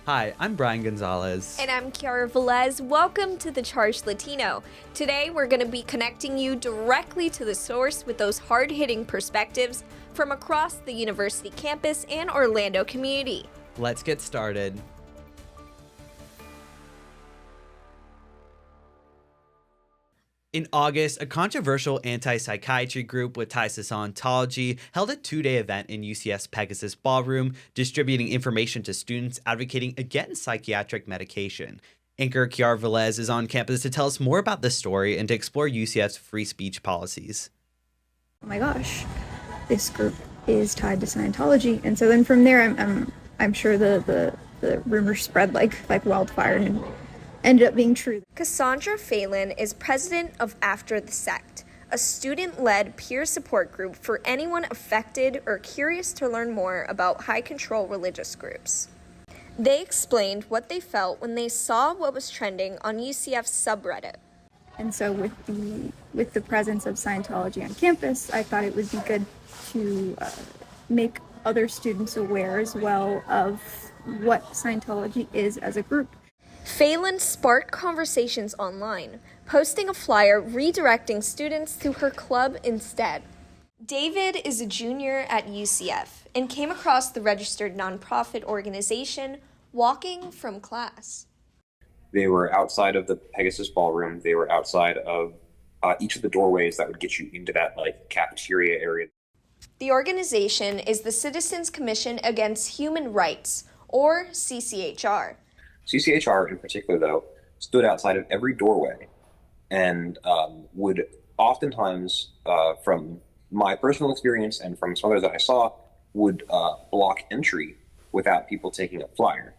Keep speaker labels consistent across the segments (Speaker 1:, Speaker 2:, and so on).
Speaker 1: Hi, I'm Brian Gonzalez.
Speaker 2: And I'm Kiara Velez. Welcome to the Charge Latino. Today, we're going to be connecting you directly to the source with those hard-hitting perspectives from across the university campus and Orlando community.
Speaker 1: Let's get started. In August, a controversial anti-psychiatry group with ties to Scientology held a two-day event in UCF's Pegasus Ballroom, distributing information to students advocating against psychiatric medication. Anchor Kiara Velez is on campus to tell us more about this story and to explore UCF's free speech policies.
Speaker 3: Oh my gosh, this group is tied to Scientology, and so then from there, I'm sure the rumors spread like wildfire and ended up being true.
Speaker 2: Cassandra Phelan is president of After the Sect, a student-led peer support group for anyone affected or curious to learn more about high-control religious groups. They explained what they felt when they saw what was trending on UCF's subreddit.
Speaker 3: And so with the presence of Scientology on campus, I thought it would be good to make other students aware as well of what Scientology is as a group.
Speaker 2: Phelan sparked conversations online, posting a flyer redirecting students to her club instead. David is a junior at UCF and came across the registered nonprofit organization Walking from Class.
Speaker 4: They were outside of the Pegasus Ballroom. They were outside of each of the doorways that would get you into that cafeteria area.
Speaker 2: The organization is the Citizens Commission Against Human Rights, or CCHR.
Speaker 4: CCHR in particular, though, stood outside of every doorway and would oftentimes, from my personal experience and from some others that I saw, would block entry without people taking a flyer.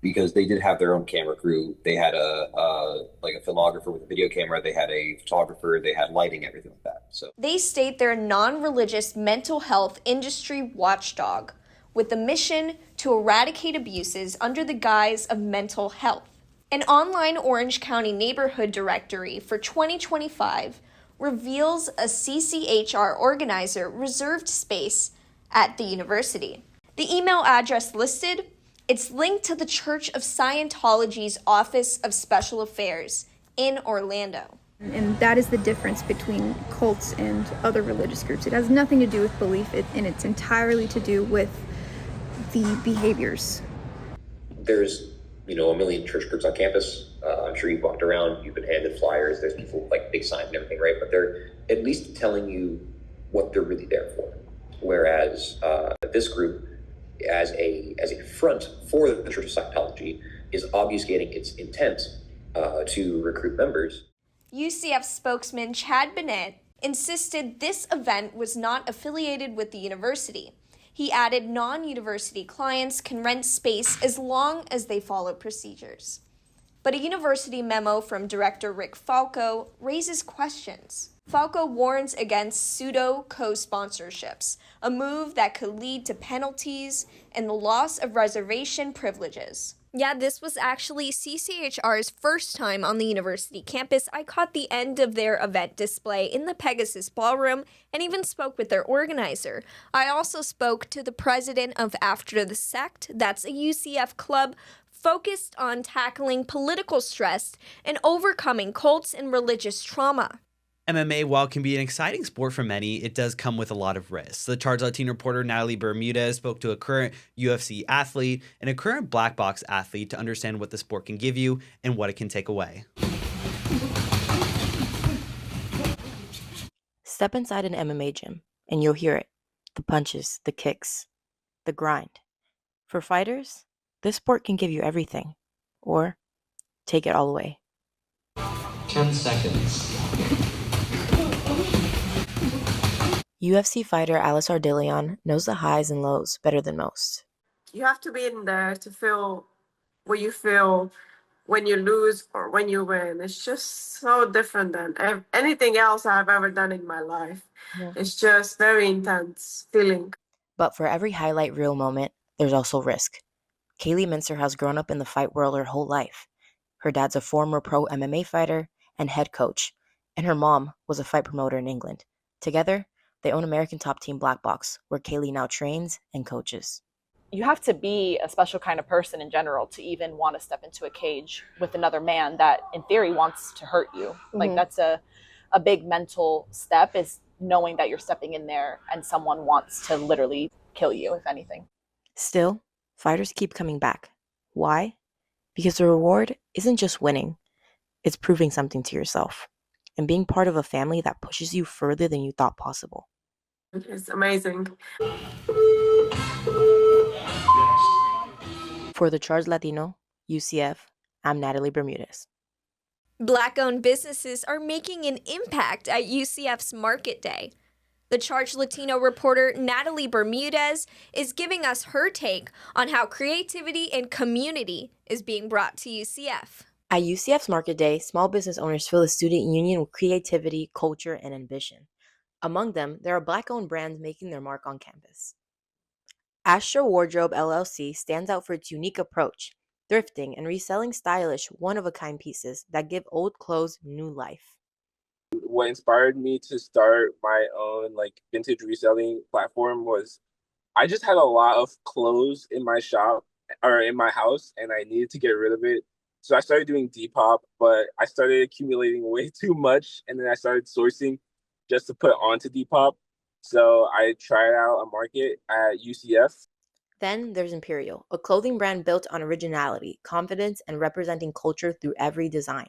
Speaker 4: Because they did have their own camera crew. They had a filmographer with a video camera. They had a photographer. They had lighting, everything like that. So
Speaker 2: they state they're a non-religious mental health industry watchdog with the mission to eradicate abuses under the guise of mental health. An online Orange County neighborhood directory for 2025 reveals a CCHR organizer reserved space at the university. The email address listed, it's linked to the Church of Scientology's Office of Special Affairs in Orlando.
Speaker 3: And that is the difference between cults and other religious groups. It has nothing to do with belief, and it's entirely to do with the behaviors.
Speaker 5: There's, a million church groups on campus. I'm sure you've walked around, you've been handed flyers, there's people with big signs and everything, right? But they're at least telling you what they're really there for. Whereas this group, as a front for the Church of Scientology, is obfuscating its intent to recruit members.
Speaker 2: UCF spokesman Chad Bennett insisted this event was not affiliated with the university. He added non-university clients can rent space as long as they follow procedures. But a university memo from Director Rick Falco raises questions. Falco warns against pseudo co-sponsorships, a move that could lead to penalties and the loss of reservation privileges. Yeah, this was actually CCHR's first time on the university campus. I caught the end of their event display in the Pegasus Ballroom and even spoke with their organizer. I also spoke to the president of After the Sect, that's a UCF club focused on tackling political stress and overcoming cults and religious trauma.
Speaker 1: MMA, while it can be an exciting sport for many, it does come with a lot of risks. The Charge Latino reporter Nathalie Bermudez spoke to a current UFC athlete and a current black box athlete to understand what the sport can give you and what it can take away.
Speaker 6: Step inside an MMA gym and you'll hear it. The punches, the kicks, the grind. For fighters, this sport can give you everything, or take it all away.
Speaker 7: 10 seconds.
Speaker 6: UFC fighter Alice Ardillion knows the highs and lows better than most.
Speaker 8: You have to be in there to feel what you feel when you lose or when you win. It's just so different than anything else I've ever done in my life. Yeah. It's just very intense feeling.
Speaker 6: But for every highlight reel moment, there's also risk. Kaylee Mincer has grown up in the fight world her whole life. Her dad's a former pro MMA fighter and head coach, and her mom was a fight promoter in England. Together, they own American Top Team Black Box, where Kaylee now trains and coaches.
Speaker 9: you have to be a special kind of person in general to even want to step into a cage with another man that in theory wants to hurt you. Like that's a big mental step, is knowing that you're stepping in there and someone wants to literally kill you, if anything.
Speaker 6: Still, fighters keep coming back. Why? Because the reward isn't just winning, it's proving something to yourself and being part of a family that pushes you further than you thought possible.
Speaker 8: It's amazing.
Speaker 6: For the Charge Latino, UCF, I'm Nathalie Bermudez.
Speaker 2: Black-owned businesses are making an impact at UCF's Market Day. The Charge Latino reporter Nathalie Bermudez is giving us her take on how creativity and community is being brought to UCF.
Speaker 6: At UCF's Market Day, small business owners fill the student union with creativity, culture, and ambition. Among them, there are Black-owned brands making their mark on campus. Astra Wardrobe LLC stands out for its unique approach, thrifting and reselling stylish, one-of-a-kind pieces that give old clothes new life.
Speaker 10: What inspired me to start my own vintage reselling platform was I just had a lot of clothes in my shop or in my house, and I needed to get rid of it. So I started doing Depop, but I started accumulating way too much, and then I started sourcing just to put onto Depop. So I tried out a market at UCF.
Speaker 6: Then there's Imperial, a clothing brand built on originality, confidence, and representing culture through every design.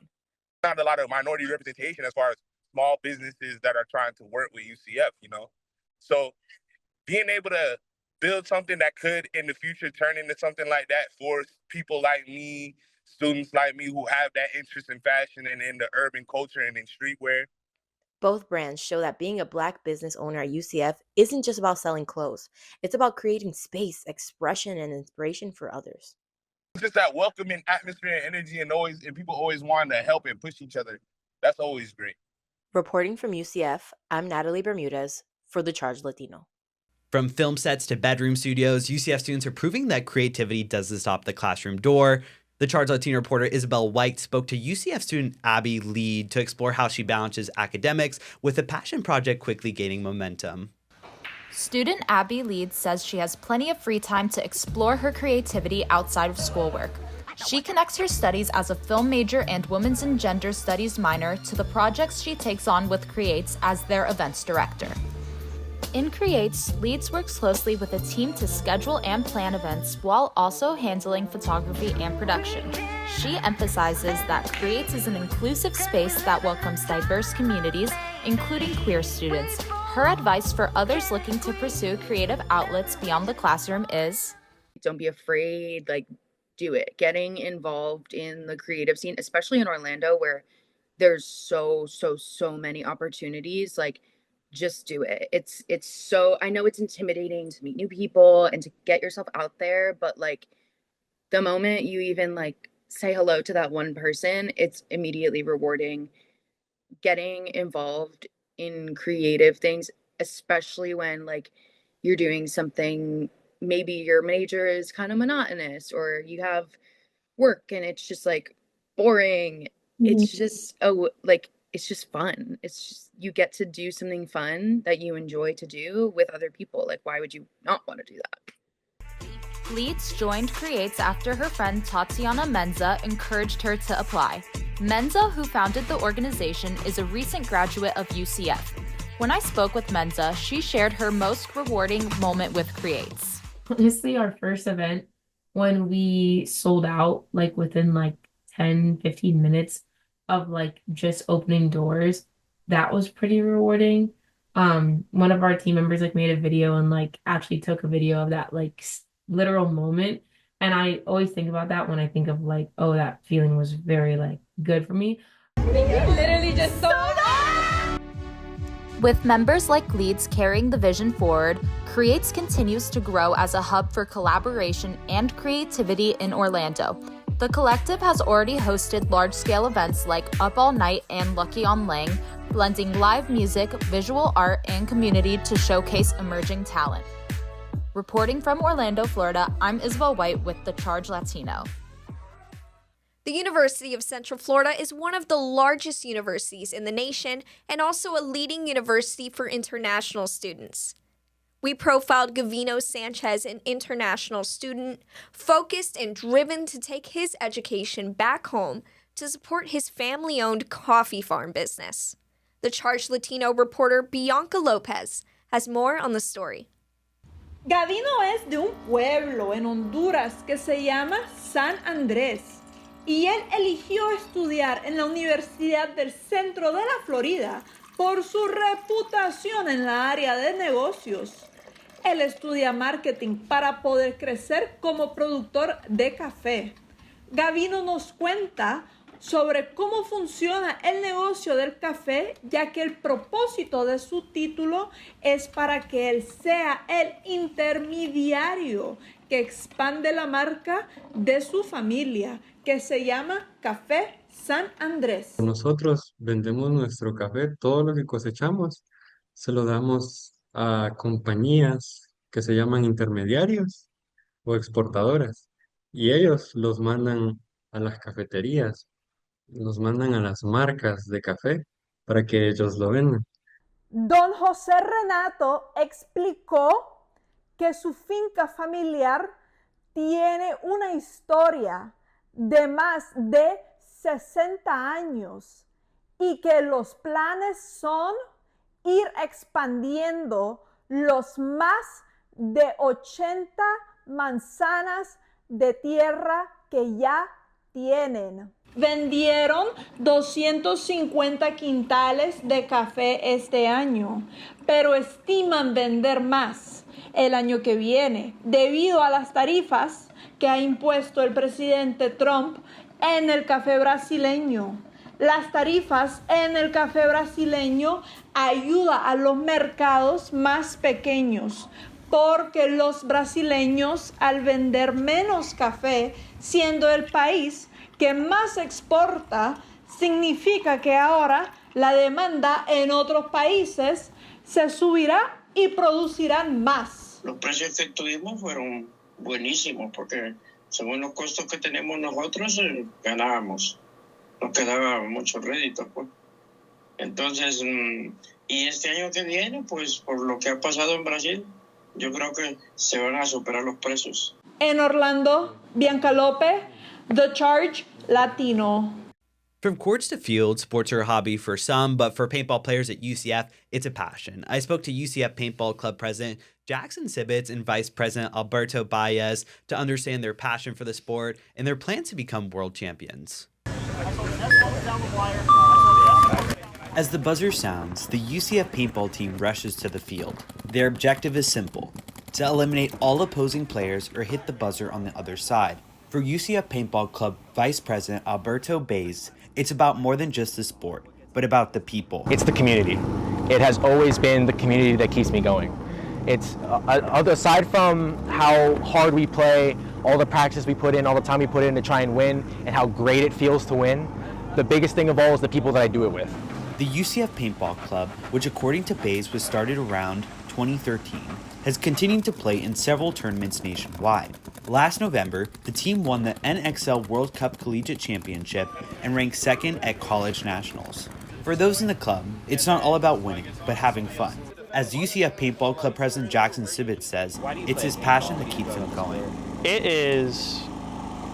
Speaker 11: Not a lot of minority representation as far as small businesses that are trying to work with UCF, So being able to build something that could in the future turn into something like that for people like me, students like me who have that interest in fashion and in the urban culture and in streetwear.
Speaker 6: Both brands show that being a Black business owner at UCF isn't just about selling clothes. It's about creating space, expression, and inspiration for others.
Speaker 11: It's just that welcoming atmosphere and energy, and people always wanting to help and push each other. That's always great.
Speaker 6: Reporting from UCF, I'm Nathalie Bermudez for the Charge Latino.
Speaker 1: From film sets to bedroom studios, UCF students are proving that creativity doesn't stop the classroom door. The Charge Latino reporter Isabel White spoke to UCF student Abby Lead to explore how she balances academics with a passion project quickly gaining momentum.
Speaker 12: Student Abby Lead says she has plenty of free time to explore her creativity outside of schoolwork. She connects her studies as a film major and women's and gender studies minor to the projects she takes on with Creates as their events director. In Creates, Leads works closely with a team to schedule and plan events while also handling photography and production. She emphasizes that Creates is an inclusive space that welcomes diverse communities, including queer students. Her advice for others looking to pursue creative outlets beyond the classroom is,
Speaker 13: don't be afraid, do it. Getting involved in the creative scene, especially in Orlando where there's so many opportunities, just do it. It's so, I know it's intimidating to meet new people and to get yourself out there, but the moment you even say hello to that one person, it's immediately rewarding. Getting involved in creative things, especially when you're doing something, maybe your major is kind of monotonous or you have work and it's just boring. It's just it's just fun. It's just, you get to do something fun that you enjoy to do with other people. Why would you not want to do that?
Speaker 12: Leads joined Creates after her friend Tatiana Menza encouraged her to apply. Menza, who founded the organization, is a recent graduate of UCF. When I spoke with Menza, she shared her most rewarding moment with Creates.
Speaker 14: Honestly, our first event, when we sold out within 10, 15 minutes of just opening doors, that was pretty rewarding. One of our team members made a video and actually took a video of that literal moment, and I always think about that when I think of oh, that feeling was very good for me.
Speaker 12: We literally just sold out! With members like Leads carrying the vision forward, Creates continues to grow as a hub for collaboration and creativity in Orlando. The collective has already hosted large-scale events like Up All Night and Lucky on Lang, blending live music, visual art, and community to showcase emerging talent. Reporting from Orlando, Florida, I'm Isabel White with the Charge Latino.
Speaker 2: The University of Central Florida is one of the largest universities in the nation and also a leading university for international students. We profiled Gavino Sanchez, an international student, focused and driven to take his education back home to support his family-owned coffee farm business. The Charge Latino reporter Bianca Lopez has more on the story.
Speaker 15: Gavino es de un pueblo en Honduras que se llama San Andrés y él eligió estudiar en la Universidad del Centro de la Florida por su reputación en la área de negocios. Él estudia marketing para poder crecer como productor de café. Gavino nos cuenta sobre cómo funciona el negocio del café, ya que el propósito de su título es para que él sea el intermediario que expande la marca de su familia, que se llama Café San Andrés.
Speaker 16: Nosotros vendemos nuestro café, todo lo que cosechamos, se lo damos a compañías que se llaman intermediarios o exportadoras, y ellos los mandan a las cafeterías, los mandan a las marcas de café para que ellos lo vendan.
Speaker 15: Don José Renato explicó que su finca familiar tiene una historia de más de 60 años y que los planes son ir expandiendo los más de 80 manzanas de tierra que ya tienen. Vendieron 250 quintales de café este año, pero estiman vender más el año que viene debido a las tarifas que ha impuesto el presidente Trump en el café brasileño. Las tarifas en el café brasileño ayudan a los mercados más pequeños, porque los brasileños, al vender menos café, siendo el país que más exporta, significa que ahora la demanda en otros países se subirá y producirán más.
Speaker 17: Los precios que tuvimos fueron buenísimos porque según los costos que tenemos nosotros ganábamos, nos quedaba mucho rédito, pues. Entonces, y este año que viene, pues por lo que ha pasado en Brasil, yo creo que se van a superar los precios.
Speaker 15: En Orlando, Bianca Lopez, The Charge Latino.
Speaker 1: From courts to fields, sports are a hobby for some, but for paintball players at UCF, it's a passion. I spoke to UCF Paintball Club President Jackson Sibbets and Vice President Alberto Baez to understand their passion for the sport and their plans to become world champions. As the buzzer sounds, the UCF paintball team rushes to the field. Their objective is simple: to eliminate all opposing players or hit the buzzer on the other side. For UCF Paintball Club Vice President Alberto Baez, it's about more than just the sport, but about the people.
Speaker 18: It's the community. It has always been the community that keeps me going. It's aside from how hard we play, all the practice we put in, all the time we put in to try and win, and how great it feels to win, the biggest thing of all is the people that I do it with.
Speaker 1: The UCF Paintball Club, which according to Baez was started around 2013, has continued to play in several tournaments nationwide. Last November, the team won the NXL World Cup Collegiate Championship and ranked second at College Nationals. For those in the club, it's not all about winning, but having fun. As UCF Paintball Club President Jackson Sibbets says, it's his passion that keeps him going.
Speaker 19: It is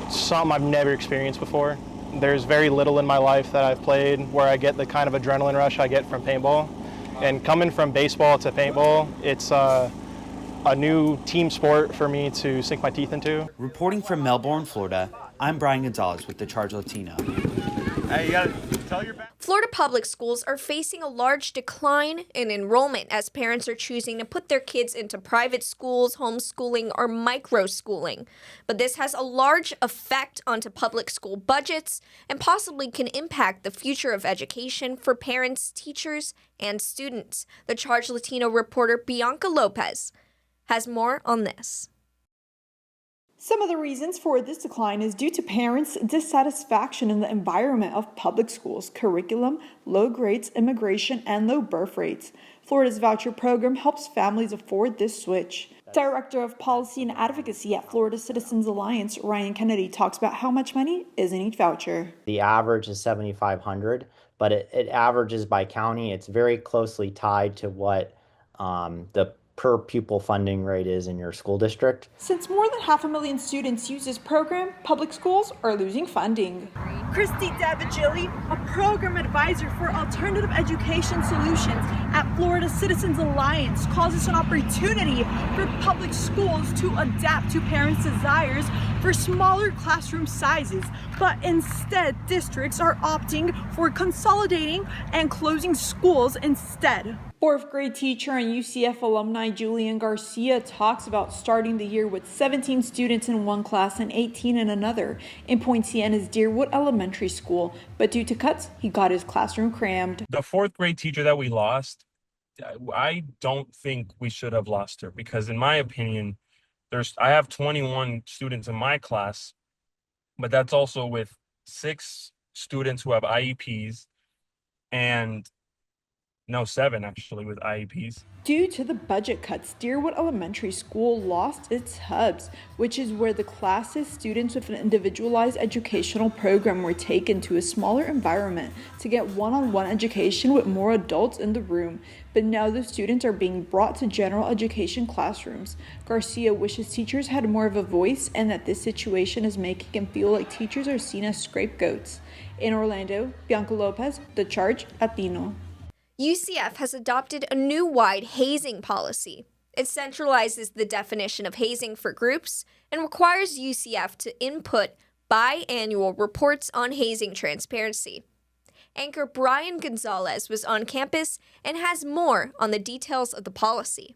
Speaker 19: something I've never experienced before. There's very little in my life that I've played where I get the kind of adrenaline rush I get from paintball. And coming from baseball to paintball, it's a new team sport for me to sink my teeth into.
Speaker 1: Reporting from Melbourne, Florida, I'm Bryan Gonzalez with the Charge Latino.
Speaker 2: Hey, you gotta tell your Florida public schools are facing a large decline in enrollment as parents are choosing to put their kids into private schools, homeschooling, or micro-schooling. But this has a large effect onto public school budgets and possibly can impact the future of education for parents, teachers, and students. The Charge Latino reporter Bianca Lopez has more on this.
Speaker 20: Some of the reasons for this decline is due to parents' dissatisfaction in the environment of public schools, curriculum, low grades, immigration, and low birth rates. Florida's voucher program helps families afford this switch. Director of Policy and Advocacy at Florida Citizens Alliance, Ryan Kennedy, talks about how much money is in each voucher.
Speaker 21: The average is $7,500, but it averages by county. It's very closely tied to what the per pupil funding rate is in your school district.
Speaker 20: Since more than 500,000 students use this program, public schools are losing funding. Christy Davigilli, a program advisor for alternative education solutions at Florida Citizens Alliance, calls this an opportunity for public schools to adapt to parents' desires for smaller classroom sizes, but instead districts are opting for consolidating and closing schools instead. Fourth grade teacher and UCF alumni Julian Garcia talks about starting the year with 17 students in one class and 18 in another in Poinciana's Deerwood Elementary School, but due to cuts, he got his classroom crammed.
Speaker 4: The fourth grade teacher that we lost, I don't think we should have lost her, because in my opinion, I have 21 students in my class, but that's also with 6 students who have IEPs and 7 actually with IEPs.
Speaker 20: Due to the budget cuts, Deerwood Elementary School lost its hubs, which is where the classes students with an individualized educational program were taken to a smaller environment to get one-on-one education with more adults in the room. But now the students are being brought to general education classrooms. Garcia wishes teachers had more of a voice and that this situation is making him feel like teachers are seen as scapegoats. In Orlando, Bianca Lopez, The Charge Latino.
Speaker 2: UCF has adopted a new wide hazing policy. It centralizes the definition of hazing for groups and requires UCF to input biannual reports on hazing transparency. Anchor Bryan Gonzalez was on campus and has more on the details of the policy.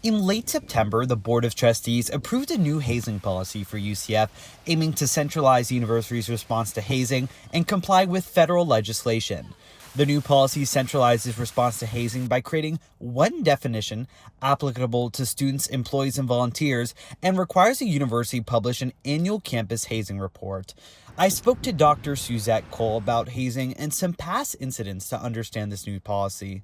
Speaker 1: In late September, the Board of Trustees approved a new hazing policy for UCF, aiming to centralize the university's response to hazing and comply with federal legislation. The new policy centralizes response to hazing by creating one definition applicable to students, employees, and volunteers, and requires the university publish an annual campus hazing report. I spoke to Dr. Suzette Cole about hazing and some past incidents to understand this new policy.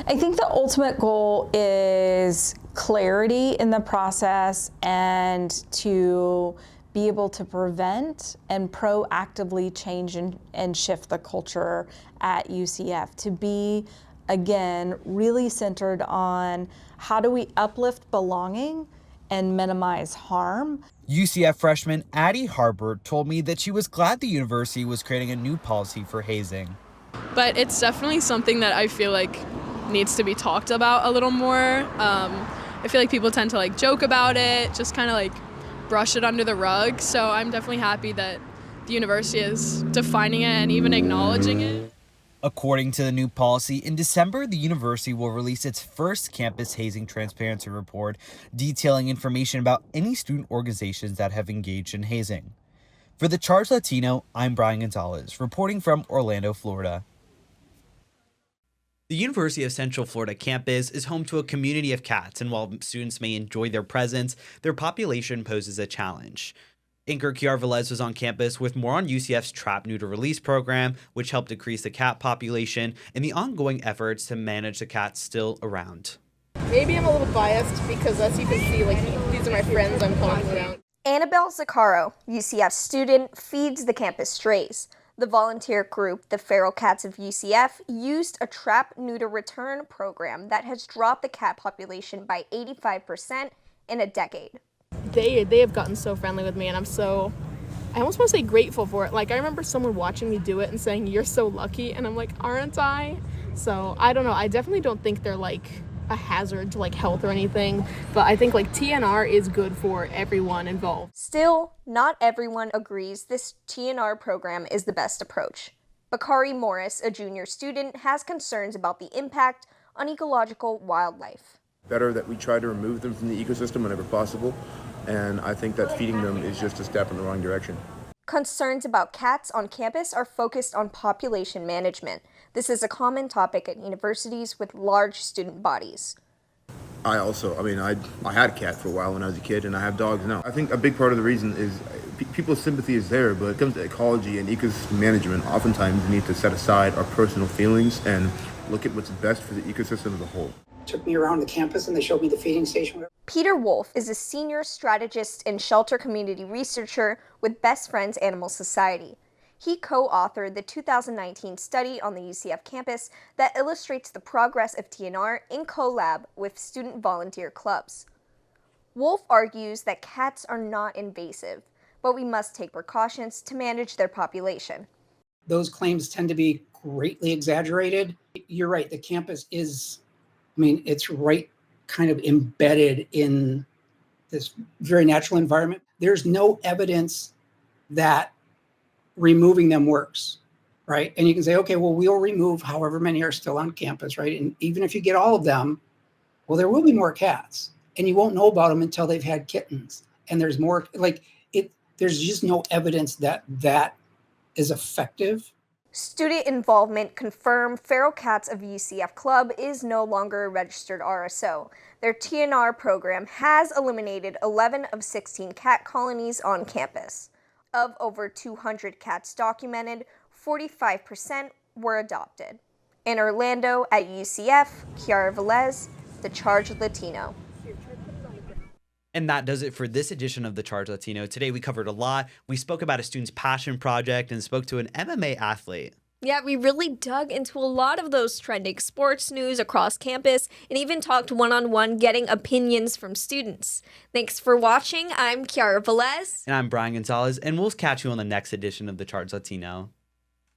Speaker 22: I think the ultimate goal is clarity in the process and to be able to prevent and proactively change and shift the culture at UCF, to be, again, really centered on how do we uplift belonging and minimize harm.
Speaker 1: UCF freshman Addie Harbert told me that she was glad the university was creating a new policy for hazing.
Speaker 23: But it's definitely something that I feel like needs to be talked about a little more. I feel like people tend to joke about it, just kind of brush it under the rug. So I'm definitely happy that the university is defining it and even acknowledging it.
Speaker 1: According to the new policy, in December, the university will release its first campus hazing transparency report, detailing information about any student organizations that have engaged in hazing. For the Charge Latino, I'm Bryan Gonzalez, reporting from Orlando, Florida. The University of Central Florida campus is home to a community of cats, and while students may enjoy their presence, their population poses a challenge. Anchor Kiara Velez was on campus with more on UCF's Trap Neuter Release program, which helped decrease the cat population, and the ongoing efforts to manage the cats still around.
Speaker 24: Maybe I'm a little biased because, as you can see, these are my friends I'm calling around.
Speaker 2: Annabelle Zaccaro, UCF student, feeds the campus strays. The volunteer group, the Feral Cats of UCF, used a trap, neuter, return program that has dropped the cat population by 85% in a decade.
Speaker 24: They have gotten so friendly with me, and I almost want to say grateful for it. I remember someone watching me do it and saying, "You're so lucky," and I'm like, aren't I? So I don't know. I definitely don't think they're a hazard to health or anything, but I think TNR is good for everyone involved.
Speaker 2: Still, not everyone agrees this TNR program is the best approach. Bakari Morris, a junior student, has concerns about the impact on ecological wildlife.
Speaker 25: Better that we try to remove them from the ecosystem whenever possible, and I think that feeding them is just a step in the wrong direction.
Speaker 2: Concerns about cats on campus are focused on population management. This is a common topic at universities with large student bodies.
Speaker 25: I had a cat for a while when I was a kid, and I have dogs now. I think a big part of the reason is people's sympathy is there, but when it comes to ecology and ecosystem management, oftentimes we need to set aside our personal feelings and look at what's best for the ecosystem as a whole.
Speaker 26: Took me around the campus and they showed me the feeding station.
Speaker 2: Peter Wolf is a senior strategist and shelter community researcher with Best Friends Animal Society. He co-authored the 2019 study on the UCF campus that illustrates the progress of TNR in collab with student volunteer clubs. Wolf argues that cats are not invasive, but we must take precautions to manage their population.
Speaker 3: Those claims tend to be greatly exaggerated. You're right, the campus is, it's right kind of embedded in this very natural environment. There's no evidence that removing them works, right? And you can say, okay, well, we'll remove however many are still on campus, right? And even if you get all of them, well, there will be more cats, and you won't know about them until they've had kittens. And there's more, there's just no evidence that that is effective.
Speaker 2: Student involvement confirmed Feral Cats of UCF Club is no longer a registered RSO. Their TNR program has eliminated 11 of 16 cat colonies on campus. Of over 200 cats documented, 45% were adopted. In Orlando at UCF, Kiara Velez, the Charge Latino.
Speaker 1: And that does it for this edition of the Charge Latino. Today we covered a lot. We spoke about a student's passion project and spoke to an MMA athlete.
Speaker 2: Yeah, we really dug into a lot of those trending sports news across campus and even talked one-on-one getting opinions from students. Thanks for watching. I'm Kiara Velez.
Speaker 1: And I'm Bryan Gonzalez, and we'll catch you on the next edition of the Charge Latino.